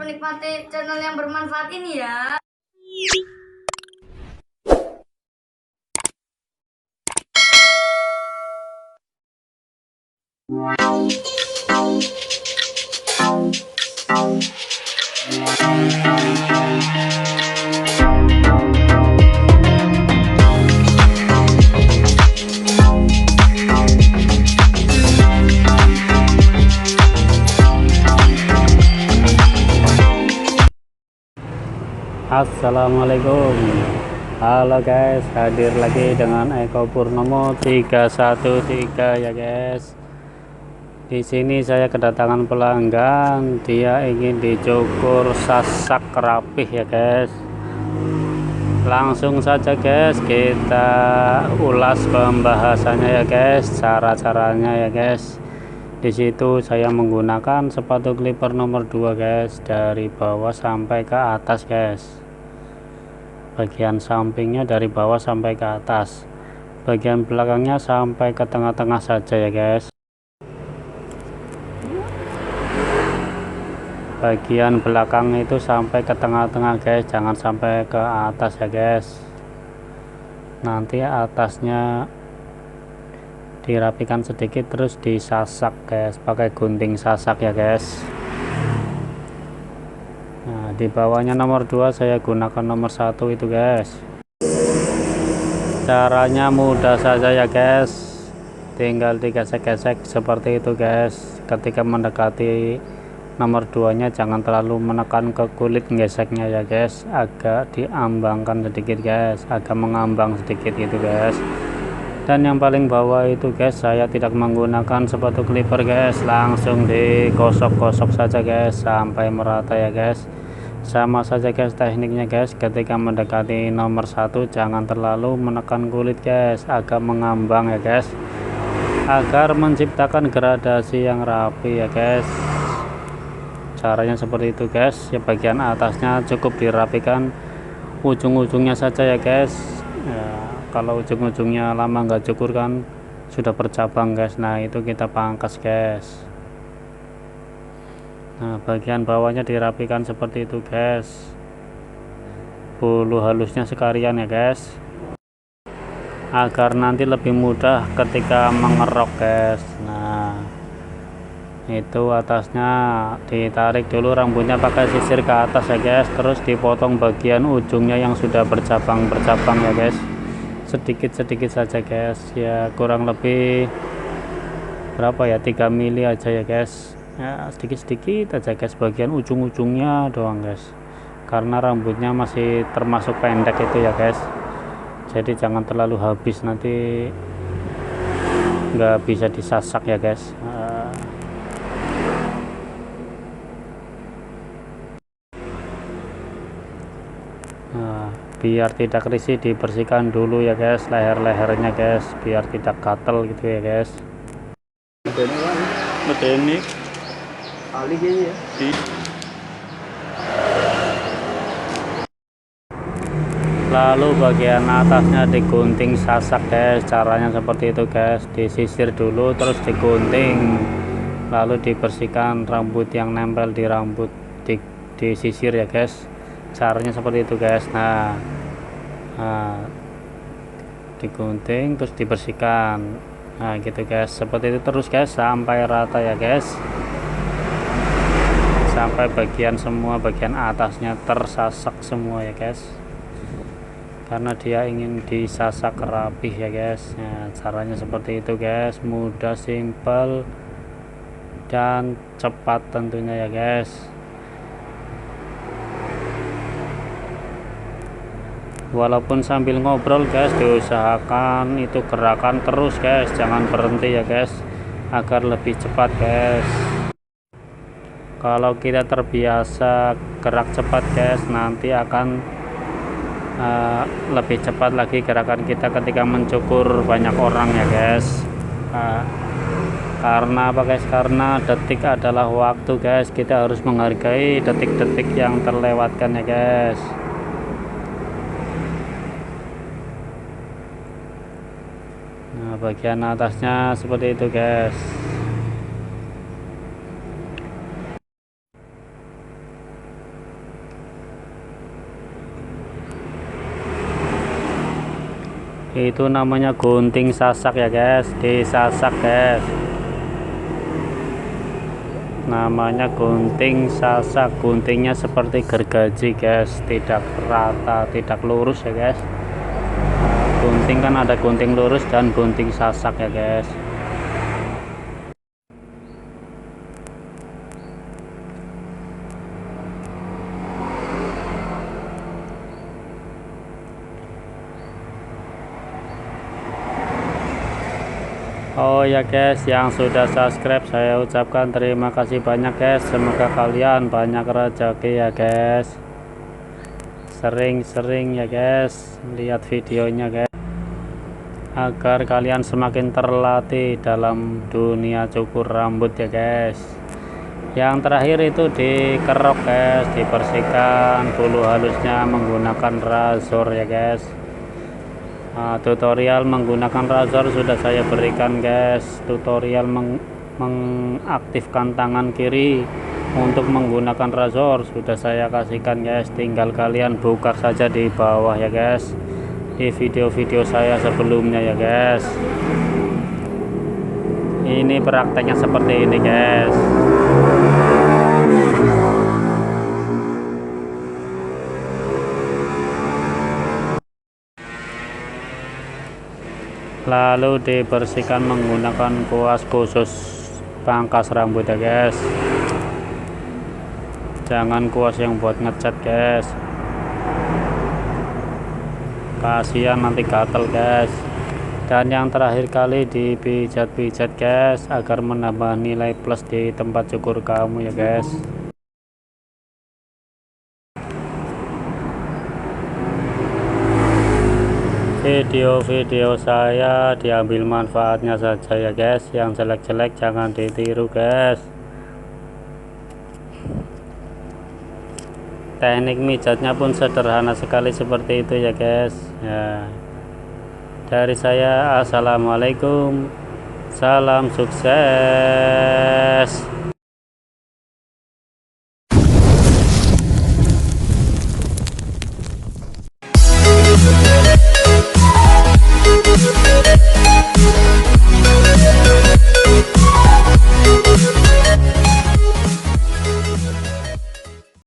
menikmati channel yang bermanfaat ini ya. Assalamualaikum. Halo guys, hadir lagi dengan Eko Purnomo 313 ya guys. Di sini saya kedatangan pelanggan, dia ingin dicukur sasak rapih ya guys. Langsung saja guys, kita ulas pembahasannya ya guys, cara-caranya ya guys. Di situ saya menggunakan sepatu clipper nomor 2 guys, dari bawah sampai ke atas guys. Bagian sampingnya dari bawah sampai ke atas, bagian belakangnya sampai ke tengah-tengah saja ya guys. Bagian belakang itu sampai ke tengah-tengah guys, jangan sampai ke atas ya guys. Nanti atasnya dirapikan sedikit terus disasak guys, pakai gunting sasak ya guys. Nah, di bawahnya nomor 2 saya gunakan nomor 1 itu guys. Caranya mudah saja ya guys, tinggal digesek-gesek seperti itu guys. Ketika mendekati nomor 2 nya jangan terlalu menekan ke kulit geseknya ya guys, agak diambangkan sedikit guys, agak mengambang sedikit gitu guys. Dan yang paling bawah itu guys, saya tidak menggunakan sepatu clipper guys, langsung digosok-gosok saja guys sampai merata ya guys. Sama saja guys tekniknya guys, ketika mendekati nomor 1 jangan terlalu menekan kulit guys, agak mengambang ya guys, agar menciptakan gradasi yang rapi ya guys. Caranya seperti itu guys ya. Bagian atasnya cukup dirapikan ujung-ujungnya saja ya guys ya, kalau ujung-ujungnya lama nggak cukur kan sudah bercabang guys, nah itu kita pangkas guys. Nah, bagian bawahnya dirapikan seperti itu guys, bulu halusnya sekalian ya guys, agar nanti lebih mudah ketika mengerok guys. Nah, itu atasnya ditarik dulu rambutnya pakai sisir ke atas ya guys, terus dipotong bagian ujungnya yang sudah bercabang-bercabang ya guys, sedikit-sedikit saja guys ya, kurang lebih berapa ya, 3 mili aja ya guys ya, sedikit-sedikit aja guys, bagian ujung-ujungnya doang guys, karena rambutnya masih termasuk pendek itu ya guys, jadi jangan terlalu habis, nanti nggak bisa disasak ya guys. Nah, biar tidak risih dibersihkan dulu ya guys leher-lehernya guys, biar tidak gatel gitu ya guys. Medeni kali kayaknya ya. Lalu bagian atasnya digunting sasak guys, caranya seperti itu guys, disisir dulu terus digunting, lalu dibersihkan rambut yang nempel di rambut, disisir ya guys, caranya seperti itu guys. Nah, digunting terus dibersihkan, nah gitu guys, seperti itu terus guys sampai rata ya guys, sampai bagian semua bagian atasnya tersasak semua ya guys, karena dia ingin disasak rapih ya guys. Nah, caranya seperti itu guys, mudah, simple dan cepat tentunya ya guys. Walaupun sambil ngobrol guys, diusahakan itu gerakan terus guys, jangan berhenti ya guys, agar lebih cepat guys. Kalau kita terbiasa gerak cepat guys, nanti akan lebih cepat lagi gerakan kita ketika mencukur banyak orang ya guys. Karena apa guys, karena detik adalah waktu guys, kita harus menghargai detik-detik yang terlewatkan ya guys. Nah, bagian atasnya seperti itu guys. Itu namanya gunting sasak ya guys, disasak guys, namanya gunting sasak. Guntingnya seperti gergaji guys, tidak rata, tidak lurus ya guys. Gunting kan ada gunting lurus dan gunting sasak ya guys. Oh ya guys, yang sudah subscribe saya ucapkan terima kasih banyak guys. Semoga kalian banyak rezeki ya guys. Sering-sering ya guys lihat videonya guys, agar kalian semakin terlatih dalam dunia cukur rambut ya guys. Yang terakhir itu dikerok guys, dibersihkan bulu halusnya menggunakan razor ya guys. Tutorial menggunakan razor sudah saya berikan guys. Tutorial mengaktifkan tangan kiri untuk menggunakan razor sudah saya kasihkan guys. Tinggal kalian buka saja di bawah ya guys, di video-video saya sebelumnya ya guys. Ini prakteknya seperti ini guys. Lalu dibersihkan menggunakan kuas khusus pangkas rambut ya guys, jangan kuas yang buat ngecat guys, kasihan nanti gatel guys. Dan yang terakhir kali dipijat-pijat guys, agar menambah nilai plus di tempat cukur kamu ya guys. Video-video saya diambil manfaatnya saja ya guys, yang jelek-jelek jangan ditiru guys. Teknik mijatnya pun sederhana sekali seperti itu ya guys ya. Dari saya assalamualaikum, salam sukses.